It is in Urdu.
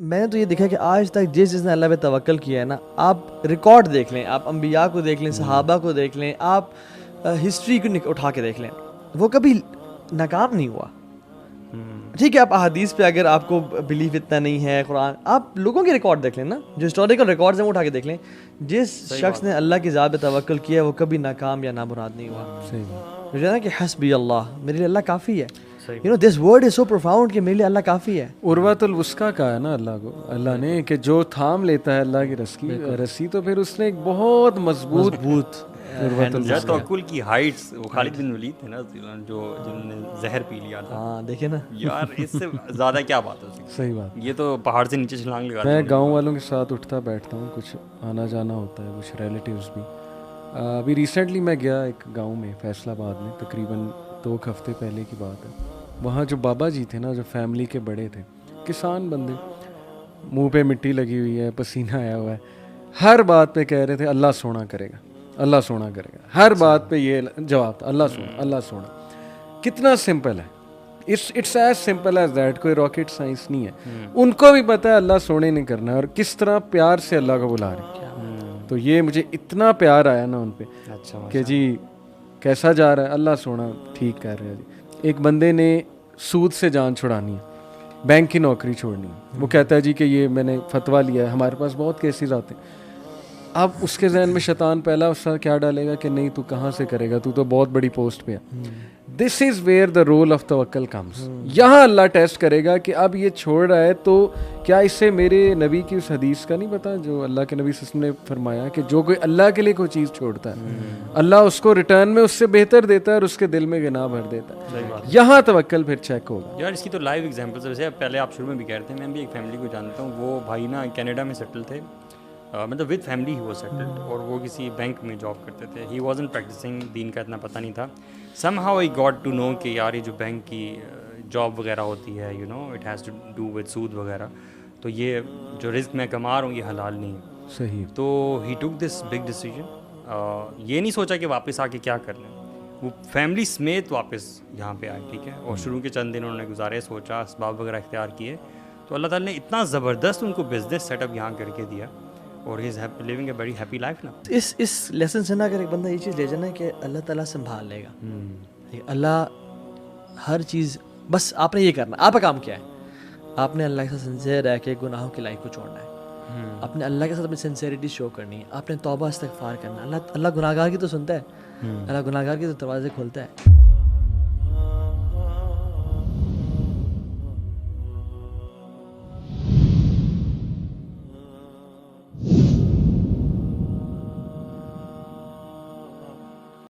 میں نے تو یہ دیکھا کہ آج تک جس نے اللہ پہ توکل کیا ہے نا, آپ ریکارڈ دیکھ لیں, آپ انبیاء کو دیکھ لیں, صحابہ کو دیکھ لیں, آپ ہسٹری کو اٹھا کے دیکھ لیں, وہ کبھی ناکام نہیں ہوا. ٹھیک ہے, آپ احادیث پہ اگر آپ کو بلیف اتنا نہیں ہے, قرآن, آپ لوگوں کے ریکارڈ دیکھ لیں نا, جو ہسٹوریکل ریکارڈز ہیں وہ اٹھا کے دیکھ لیں. جس شخص نے اللہ کی ذات پہ توکل کیا وہ کبھی ناکام یا نامراد نہیں ہوا. مجھے نا کہ حسبی اللہ, میرے لیے اللہ کافی ہے. You know, this word is so profound کہ میرے لیے اللہ کافی ہے. عروۃ الوثقیٰ کہا ہے نا اللہ کو, اللہ نے, کہ جو تھام لیتا ہے اللہ کی رسی تو پھر اس نے ایک بہت مضبوط توکل کی ہائٹس. وہ خالد بن ولید تھے نا جو جنہوں نے زہر پی لیا تھا. ہاں دیکھیں نا یار, اس سے زیادہ کیا بات ہو سکتی. صحیح بات. یہ تو پہاڑ سے نیچے چھلانگ لگا. میں گاؤں والوں کے ساتھ اٹھتا بیٹھتا ہوں, کچھ آنا جانا ہوتا ہے, کچھ ریلیٹیوز بھی. ابھی ریسنٹلی میں گیا ایک گاؤں میں فیصل آباد میں, تقریباً 2 ہفتے پہلے کی بات ہے. وہاں جو بابا جی تھے نا, جو فیملی کے بڑے تھے, کسان بندے, منہ پہ مٹی لگی ہوئی ہے, پسینہ آیا ہوا ہے, ہر بات پہ کہہ رہے تھے اللہ سونا کرے گا, اللہ سونا کرے گا. ہر بات پہ یہ جواب تھا, اللہ سونا, اللہ سونا. کتنا سمپل ہے, it's as simple as that. کوئی راکٹ سائنس نہیں ہے. ان کو بھی پتہ ہے اللہ سونے نہیں کرنا ہے, اور کس طرح پیار سے اللہ کو بلا رہے ہیں. تو یہ مجھے اتنا پیار آیا نا ان پہ کہ جی کیسا جا رہا ہے, اللہ سونا ٹھیک کر رہے ہیں جی. ایک بندے نے سود سے جان چھڑانی ہے, بینک کی نوکری چھوڑنی ہے. وہ کہتا ہے جی کہ یہ میں نے فتویٰ لیا ہے, ہمارے پاس بہت کیسز آتے ہیں. اب اس کے ذہن میں شیطان پہلا اس کا کیا ڈالے گا کہ نہیں تو کہاں سے کرے گا, تو بہت بڑی پوسٹ پہ ہے. This is where the role of توکل کمز. یہاں اللہ ٹیسٹ کرے گا کہ اب یہ چھوڑ رہا ہے تو کیا اس سے میرے نبی کی اس حدیث کا نہیں پتا, جو اللہ کے نبی صلی اللہ علیہ وسلم نے فرمایا کہ جو کوئی اللہ کے لیے کوئی چیز چھوڑتا ہے اللہ اس کو ریٹرن میں اس سے بہتر دیتا ہے اور اس کے دل میں گناہ بھر دیتا ہے. یہاں توکل پھر چیک ہوگا. یار اس کی تو لائیو ایگزامپلس. ویسے پہلے آپ شروع میں بھی کہہ رہے تھے, میں بھی ایک فیملی کو جانتا ہوں. وہ بھائی نا کینیڈا میں سیٹل تھے, مطلب ود فیملی ہی وہ سیٹلڈ, اور وہ کسی بینک میں جاب کرتے تھے. ہی وازنٹ پریکٹسنگ, دین کا اتنا پتہ نہیں تھا. Somehow I got to know کہ یار یہ جو بینک کی جاب وغیرہ ہوتی ہے, you know it has to do with سود وغیرہ, تو یہ جو رزق میں کما رہا ہوں یہ حلال نہیں ہے. صحیح. تو ہی ٹک دس بگ ڈیسیجن. یہ نہیں سوچا کہ واپس آ کے کیا کر لیں. وہ فیملی سمیت واپس یہاں پہ آئے, ٹھیک ہے, اور شروع کے چند دن انہوں نے گزارے, سوچا, اسباب وغیرہ اختیار کیے, تو اللہ تعالیٰ نے اتنا زبردست ان کو بزنس سیٹ اپ یہاں کر کے دیا, اور he is living a very happy life نا. اس لیسن سے نا اگر ایک بندہ یہ چیز لے جانا ہے کہ اللہ تعالیٰ سنبھال لے گا. اللہ ہر چیز, بس آپ نے یہ کرنا, آپ کا کام کیا ہے, آپ نے اللہ کے ساتھ سنسیئر رہ کے گناہوں کی لائف کو چھوڑنا ہے. آپ نے اللہ کے ساتھ اپنی سنسیئرٹی شو کرنی ہے. آپ نے توبہ استغفار کرنا. اللہ گناہگار کی تو سنتا ہے, اللہ گناہگار کے تو دروازے کھولتا ہے.